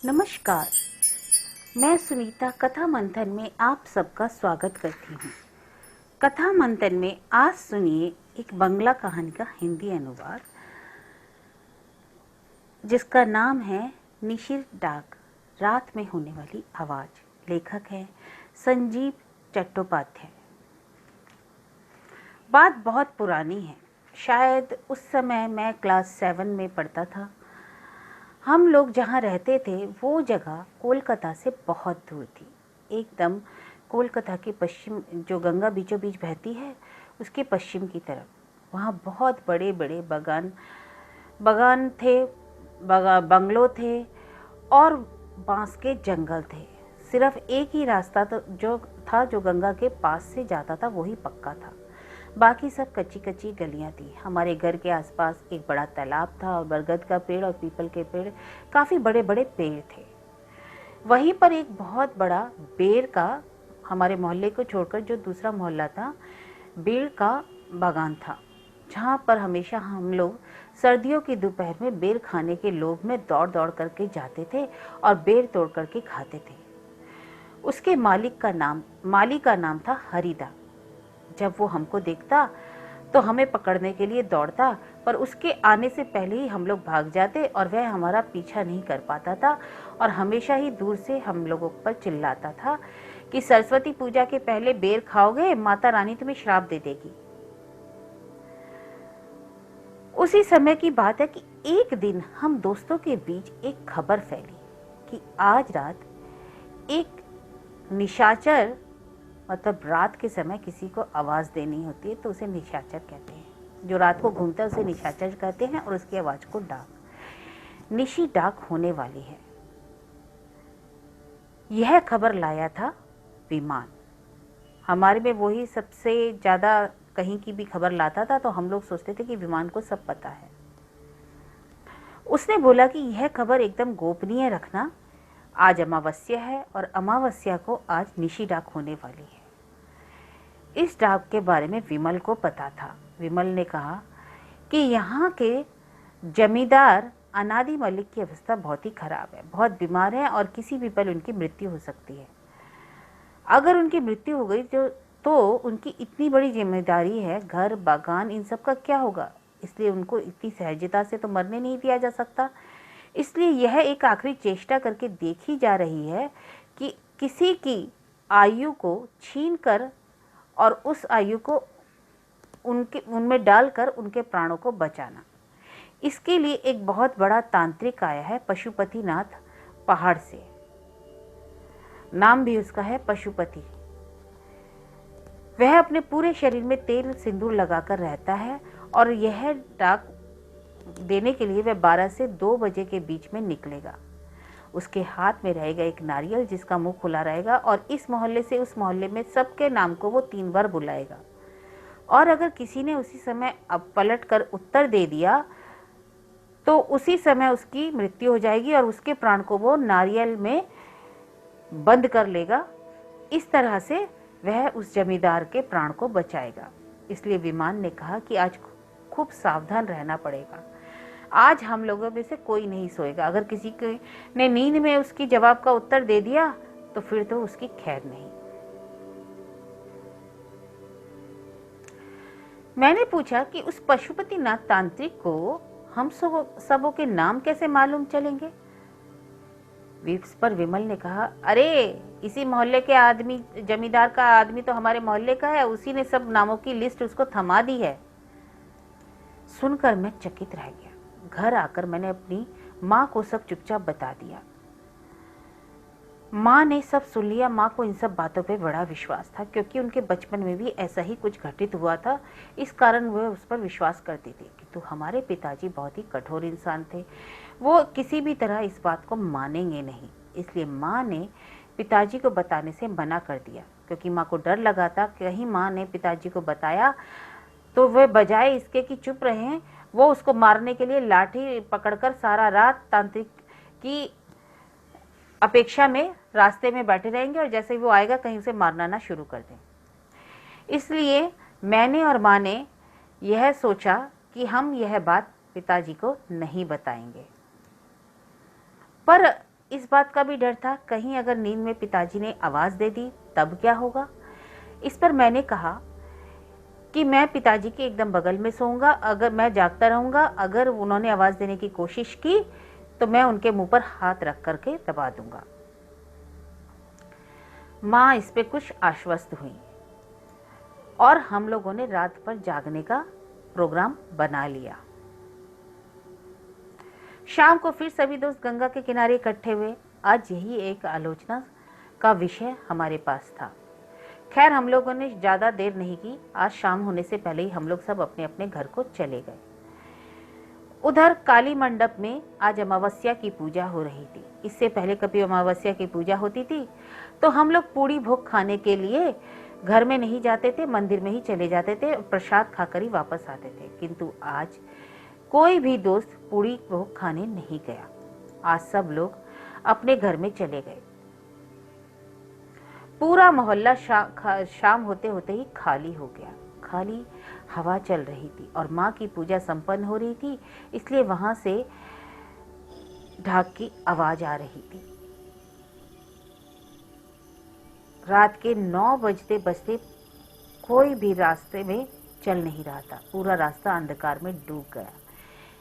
नमस्कार। मैं सुनीता कथा मंथन में आप सबका स्वागत करती हूँ। कथा मंथन में आज सुनिए एक बंगला कहानी का हिंदी अनुवाद, जिसका नाम है निशिर डाक, रात में होने वाली आवाज। लेखक है संजीव चट्टोपाध्याय। बात बहुत पुरानी है। शायद उस समय मैं क्लास 7 में पढ़ता था। हम लोग जहाँ रहते थे वो जगह कोलकाता से बहुत दूर थी, एकदम कोलकाता के पश्चिम, जो गंगा बीचों बीच बहती है उसके पश्चिम की तरफ। वहाँ बहुत बड़े बड़े बगान थे, बंगलो थे और बांस के जंगल थे। सिर्फ एक ही रास्ता जो गंगा के पास से जाता था वही पक्का था, बाकी सब कच्ची कच्ची गलियां थी। हमारे घर के आसपास एक बड़ा तालाब था और बरगद का पेड़ और पीपल के पेड़, काफ़ी बड़े बड़े पेड़ थे। वहीं पर एक बहुत बड़ा बेर का, हमारे मोहल्ले को छोड़कर जो दूसरा मोहल्ला था, बेर का बागान था, जहाँ पर हमेशा हम लोग सर्दियों की दोपहर में बेर खाने के लोभ में दौड़ दौड़ करके जाते थे और बेर तोड़ करके खाते थे। उसके माली का नाम था हरिदा। जब वो हमको देखता तो हमें पकड़ने के लिए दौड़ता, पर उसके आने से पहले ही हम लोग भाग जाते और वह हमारा पीछा नहीं कर पाता था और हमेशा ही दूर से हम लोगों पर चिल्लाता था कि सरस्वती पूजा के पहले बेर खाओगे, माता रानी तुम्हें श्राप दे देगी। उसी समय की बात है कि एक दिन हम दोस्तों के बीच एक खबर फैली कि आज रात एक निशाचर, मतलब रात के समय किसी को आवाज़ देनी होती है तो उसे निशाचर कहते हैं। जो रात को घूमता है उसे निशाचर कहते हैं और उसकी आवाज़ को डाक, निशी डाक होने वाली है। यह खबर लाया था विमान। हमारे में वही सबसे ज़्यादा कहीं की भी खबर लाता था, तो हम लोग सोचते थे कि विमान को सब पता है। उसने बोला कि यह खबर एकदम गोपनीय रखना, आज अमावस्या है और अमावस्या को आज निशी डाक होने वाली है। इस डाक के बारे में विमल को पता था। विमल ने कहा कि यहाँ के जमींदार अनादि मलिक की अवस्था बहुत ही खराब है, बहुत बीमार है और किसी भी पल उनकी मृत्यु हो सकती है। अगर उनकी मृत्यु हो गई तो उनकी इतनी बड़ी जिम्मेदारी है, घर बागान इन सब का क्या होगा। इसलिए उनको इतनी सहजता से तो मरने नहीं दिया जा सकता। इसलिए यह एक आखिरी चेष्टा करके देखी जा रही है कि किसी की आयु को छीनकर और उस आयु को उनमें डालकर उनके प्राणों को बचाना। इसके लिए एक बहुत बड़ा तांत्रिक आया है पशुपतिनाथ पहाड़ से। नाम भी उसका है पशुपति। वह अपने पूरे शरीर में तेल सिंदूर लगाकर रहता है और यह डाक देने के लिए वह 12 से 2 बजे के बीच में निकलेगा। उसके हाथ में रहेगा एक नारियल जिसका मुंह खुला रहेगा और इस मोहल्ले से उस मोहल्ले में सबके नाम को वो 3 बार बुलाएगा। और अगर किसी ने उसी समय अब पलट कर उत्तर दे दिया तो उसी समय उसकी मृत्यु हो जाएगी और उसके प्राण को वो नारियल में बंद कर लेगा। इस तरह से वह उस जमींदार के प्राण को बचाएगा। इसलिए विमान ने कहा कि आज खूब सावधान रहना पड़ेगा। आज हम लोगों में से कोई नहीं सोएगा। अगर किसी ने नींद में उसकी जवाब का उत्तर दे दिया तो फिर तो उसकी खैर नहीं। मैंने पूछा कि उस पशुपतिनाथ तांत्रिक को हम सबों के नाम कैसे मालूम चलेंगे। इस पर विमल ने कहा, अरे इसी मोहल्ले के आदमी, जमींदार का आदमी तो हमारे मोहल्ले का है, उसी ने सब नामों की लिस्ट उसको थमा दी है। सुनकर मैं चकित रह गया। घर आकर मैंने अपनी माँ को सब चुपचाप बता दिया। माँ ने सब सुन लिया। माँ को इन सब बातों पे बड़ा विश्वास था, क्योंकि उनके बचपन में भी ऐसा ही कुछ घटित हुआ था। इस कारण वह उस पर विश्वास करती थी। किंतु हमारे पिताजी बहुत ही कठोर इंसान थे, वो किसी भी तरह इस बात को मानेंगे नहीं। इसलिए माँ ने पिताजी को बताने से मना कर दिया, क्योंकि माँ को डर लगा था कहीं माँ ने पिताजी को बताया तो वह बजाय इसके कि चुप रहें, वो उसको मारने के लिए लाठी पकड़कर सारा रात तांत्रिक की अपेक्षा में रास्ते में बैठे रहेंगे और जैसे ही वो आएगा कहीं उसे मारना ना शुरू कर दें। इसलिए मैंने और माँ ने यह सोचा कि हम यह बात पिताजी को नहीं बताएंगे। पर इस बात का भी डर था कहीं अगर नींद में पिताजी ने आवाज़ दे दी तब क्या होगा। इस पर मैंने कहा कि मैं पिताजी के एकदम बगल में सोऊंगा, अगर मैं जागता रहूंगा, अगर उन्होंने आवाज़ देने की कोशिश की तो मैं उनके मुंह पर हाथ रख करके दबा दूंगा। माँ इस पे कुछ आश्वस्त हुई और हम लोगों ने रात भर जागने का प्रोग्राम बना लिया। शाम को फिर सभी दोस्त गंगा के किनारे इकट्ठे हुए। आज यही एक आलोचना का विषय हमारे पास था। खैर हम लोगों ने ज़्यादा देर नहीं की। आज शाम होने से पहले ही हम लोग सब अपने अपने घर को चले गए। उधर काली मंडप में आज अमावस्या की पूजा हो रही थी। इससे पहले कभी अमावस्या की पूजा होती थी तो हम लोग पूड़ी भोग खाने के लिए घर में नहीं जाते थे, मंदिर में ही चले जाते थे और प्रसाद खाकर ही वापस आते थे। किंतु आज कोई भी दोस्त पूड़ी भोग खाने नहीं गया। आज सब लोग अपने घर में चले गए। पूरा मोहल्ला शाम होते होते ही खाली हो गया। खाली हवा चल रही थी और माँ की पूजा संपन्न हो रही थी, इसलिए वहां से ढाक की आवाज आ रही थी। रात के 9 बजते बजते कोई भी रास्ते में चल नहीं रहा था। पूरा रास्ता अंधकार में डूब गया।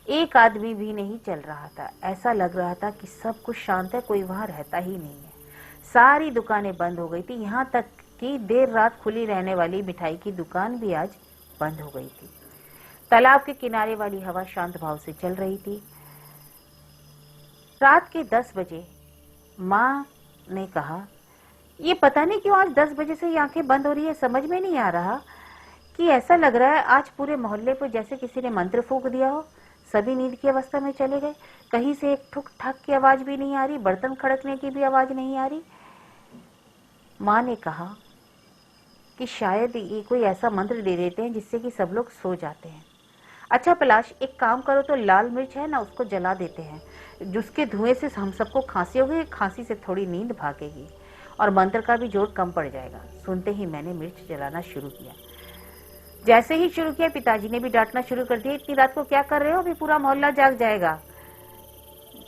एक आदमी भी नहीं चल रहा था। ऐसा लग रहा था कि सब कुछ शांत है, कोई वहां रहता ही नहीं है। सारी दुकानें बंद हो गई थी, यहाँ तक कि देर रात खुली रहने वाली मिठाई की दुकान भी आज बंद हो गई थी। तालाब के किनारे वाली हवा शांत भाव से चल रही थी। रात के 10 बजे माँ ने कहा, ये पता नहीं क्यों आज 10 बजे से ये आंखें बंद हो रही है। समझ में नहीं आ रहा कि ऐसा लग रहा है आज पूरे मोहल्ले पर जैसे किसी ने मंत्र फूंक दिया हो। सभी नींद की अवस्था में चले गए। कहीं से एक ठुक ठाक की आवाज भी नहीं आ रही, बर्तन खड़कने की भी आवाज नहीं आ रही। माँ ने कहा कि शायद ये कोई ऐसा मंत्र दे देते हैं जिससे कि सब लोग सो जाते हैं। अच्छा पलाश, एक काम करो तो लाल मिर्च है ना, उसको जला देते हैं, जिसके धुएं से हम सबको खांसी होगी, खांसी से थोड़ी नींद भागेगी और मंत्र का भी जोर कम पड़ जाएगा। सुनते ही मैंने मिर्च जलाना शुरू किया। जैसे ही शुरू किया पिताजी ने भी डांटना शुरू कर दिया, इतनी रात को क्या कर रहे हो, अभी पूरा मोहल्ला जाग जाएगा।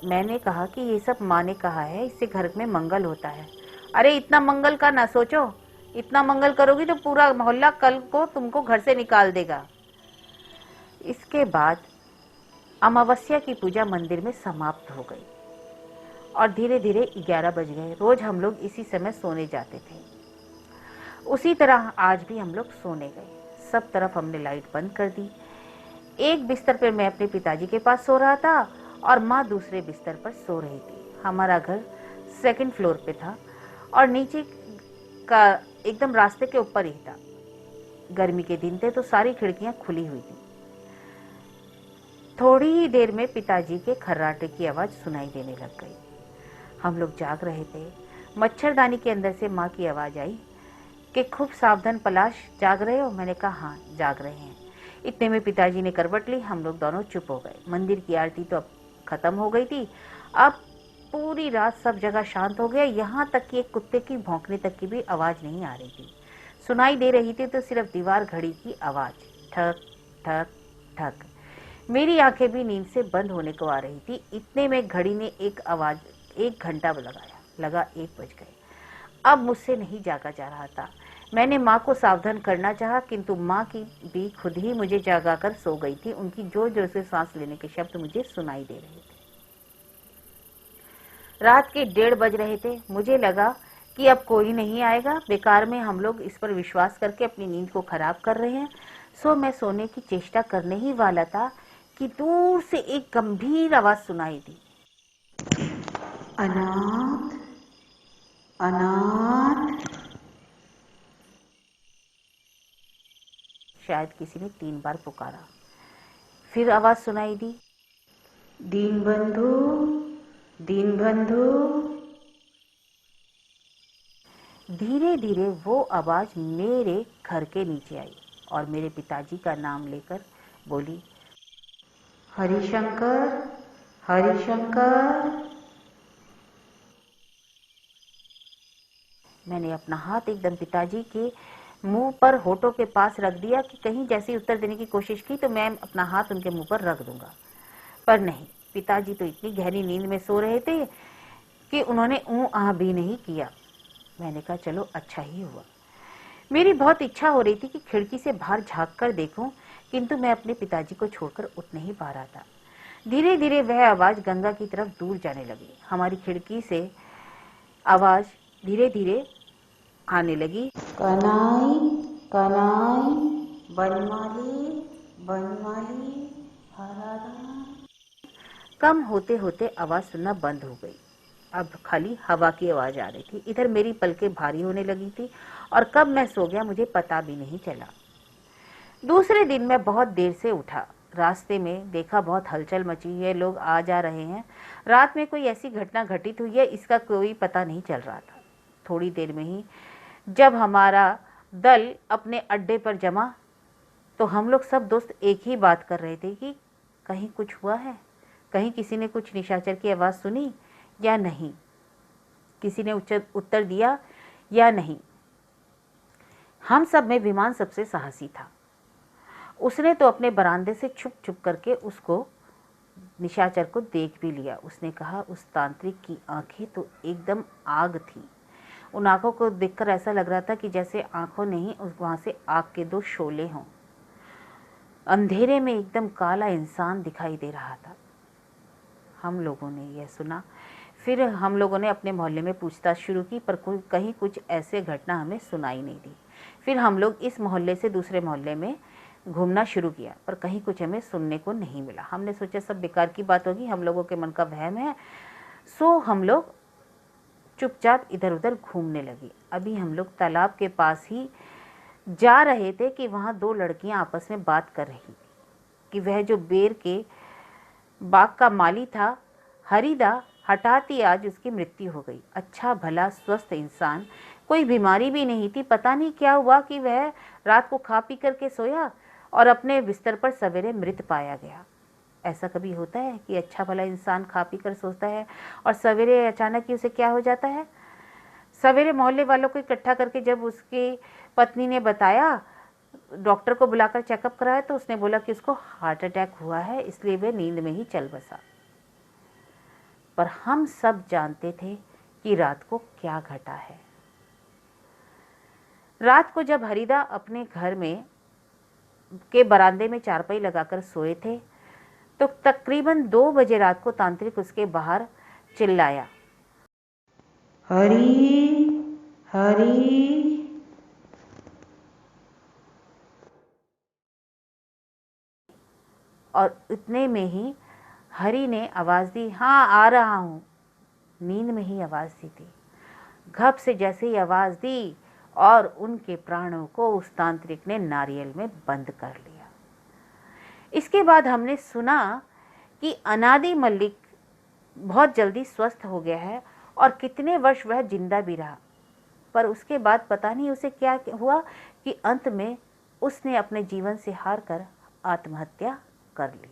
मैंने कहा कि ये सब माँ ने कहा है, इससे घर में मंगल होता है। अरे इतना मंगल का ना सोचो, इतना मंगल करोगी तो पूरा मोहल्ला कल को तुमको घर से निकाल देगा। इसके बाद अमावस्या की पूजा मंदिर में समाप्त हो गई और धीरे धीरे 11 बज गए। रोज हम लोग इसी समय सोने जाते थे। उसी तरह आज भी हम लोग सोने गए। सब तरफ हमने लाइट बंद कर दी। एक बिस्तर पर मैं अपने पिताजी के पास सो रहा था और माँ दूसरे बिस्तर पर सो रही थी। हमारा घर 2nd फ्लोर पे था और नीचे का एकदम रास्ते के ऊपर ही था। गर्मी के दिन थे तो सारी खिड़कियां खुली हुई थी। थोड़ी ही देर में पिताजी के खर्राटे की आवाज सुनाई देने लग गई। हम लोग जाग रहे थे। मच्छरदानी के अंदर से माँ की आवाज आई कि खूब सावधान पलाश, जाग रहे हो? मैंने कहा हाँ जाग रहे हैं। इतने में पिताजी ने करवट ली। हम लोग दोनों चुप हो गए। मंदिर की आरती तो अब खत्म हो गई थी। अब पूरी रात सब जगह शांत हो गया। यहाँ तक कि एक कुत्ते की भौंकने तक की भी आवाज नहीं आ रही थी। सुनाई दे रही थी तो सिर्फ दीवार घड़ी की आवाज, ठक ठक ठक। मेरी आंखें भी नींद से बंद होने को आ रही थी। इतने में घड़ी ने एक घंटा लगाया। लगा 1 बज गए। अब मुझसे नहीं जागा जा रहा था। मैंने माँ को सावधान करना चाहा, किंतु माँ की भी खुद ही मुझे जागाकर सो गई थी। उनकी जोर जोर से सांस लेने के शब्द मुझे सुनाई दे रहे थे। रात के 1:30 बज रहे थे। मुझे लगा कि अब कोई नहीं आएगा, बेकार में हम लोग इस पर विश्वास करके अपनी नींद को खराब कर रहे हैं। सो मैं सोने की चेष्टा करने ही वाला था कि दूर से एक गंभीर आवाज सुनाई दी, अनाथ अनाथ। शायद किसी ने 3 बार पुकारा। फिर आवाज सुनाई दी, दीनबंधु दीनबंधु। धीरे धीरे वो आवाज मेरे घर के नीचे आई और मेरे पिताजी का नाम लेकर बोली, हरिशंकर हरिशंकर। मैंने अपना हाथ एकदम पिताजी के मुंह पर, होठों के पास रख दिया कि कहीं जैसे उत्तर देने की कोशिश की तो मैं अपना हाथ उनके मुंह पर रख दूंगा। पर नहीं, पिताजी तो इतनी गहरी नींद में सो रहे थे कि उन्होंने ऊँ आह भी नहीं किया। मैंने कहा चलो अच्छा ही हुआ। मेरी बहुत इच्छा हो रही थी कि खिड़की से बाहर झांक कर देखूं, किंतु मैं अपने पिताजी को छोड़कर उठ नहीं पा रहा था। धीरे धीरे वह आवाज गंगा की तरफ दूर जाने लगी। हमारी खिड़की से आवाज धीरे धीरे आने लगी, कनाई कनाई बनमाली बनमाली हरारा। कम होते होते आवाज सुनना बंद हो गई। अब खाली हवा की आवाज आ रही थी। इधर मेरी पलकें भारी होने लगी थी और कब मैं सो गया मुझे पता भी नहीं चला। दूसरे दिन मैं बहुत देर से उठा। रास्ते में देखा बहुत हलचल मची है, लोग आ जा रहे हैं। रात में कोई ऐसी घटना घटित हुई है इसका कोई पता नहीं चल रहा था। थोड़ी देर में ही जब हमारा दल अपने अड्डे पर जमा तो हम लोग सब दोस्त एक ही बात कर रहे थे कि कहीं कुछ हुआ है, कहीं किसी ने कुछ निशाचर की आवाज़ सुनी या नहीं, किसी ने उत्तर दिया या नहीं। हम सब में विमान सबसे साहसी था। उसने तो अपने बरामदे से छुप छुप करके उसको निशाचर को देख भी लिया। उसने कहा उस तांत्रिक की आंखें तो एकदम आग थी। उन आंखों को देखकर ऐसा लग रहा था कि जैसे आंखों नहीं, वहाँ से आग के दो शोले हों। अंधेरे में एकदम काला इंसान दिखाई दे रहा था। हम लोगों ने यह सुना। फिर हम लोगों ने अपने मोहल्ले में पूछताछ शुरू की, पर कहीं कुछ ऐसे घटना हमें सुनाई नहीं दी। फिर हम लोग इस मोहल्ले से दूसरे मोहल्ले में घूमना शुरू किया, पर कहीं कुछ हमें सुनने को नहीं मिला। हमने सोचा सब बेकार की बात होगी, हम लोगों के मन का वहम है। सो हम लोग चुपचाप इधर उधर घूमने लगे। अभी हम लोग तालाब के पास ही जा रहे थे कि वहाँ दो लड़कियाँ आपस में बात कर रही कि वह जो बेर के बाग का माली था हरिदा, हठात ही आज उसकी मृत्यु हो गई। अच्छा भला स्वस्थ इंसान, कोई बीमारी भी नहीं थी। पता नहीं क्या हुआ कि वह रात को खा पी करके सोया और अपने बिस्तर पर सवेरे मृत पाया गया। ऐसा कभी होता है कि अच्छा भला इंसान खा पी कर सोता है और सवेरे अचानक ही उसे क्या हो जाता है। सवेरे मोहल्ले वालों को इकट्ठा करके जब उसकी पत्नी ने बताया, डॉक्टर को बुलाकर चेकअप कराया, तो उसने बोला कि उसको हार्ट अटैक हुआ है, इसलिए वह नींद में ही चल बसा। पर हम सब जानते थे कि रात को क्या घटा है। रात को जब हरिदा अपने घर में के बरामदे में चारपाई लगाकर सोए थे तो तकरीबन 2 बजे रात को तांत्रिक उसके बाहर चिल्लाया, हरी हरी। और इतने में ही हरी ने आवाज़ दी, हाँ आ रहा हूँ। नींद में ही आवाज़ दी थी। घप से जैसे ही आवाज़ दी और उनके प्राणों को उस तांत्रिक ने नारियल में बंद कर लिया। इसके बाद हमने सुना कि अनादि मलिक बहुत जल्दी स्वस्थ हो गया है और कितने वर्ष वह जिंदा भी रहा, पर उसके बाद पता नहीं उसे क्या हुआ कि अंत में उसने अपने जीवन से हार कर आत्महत्या कर ली।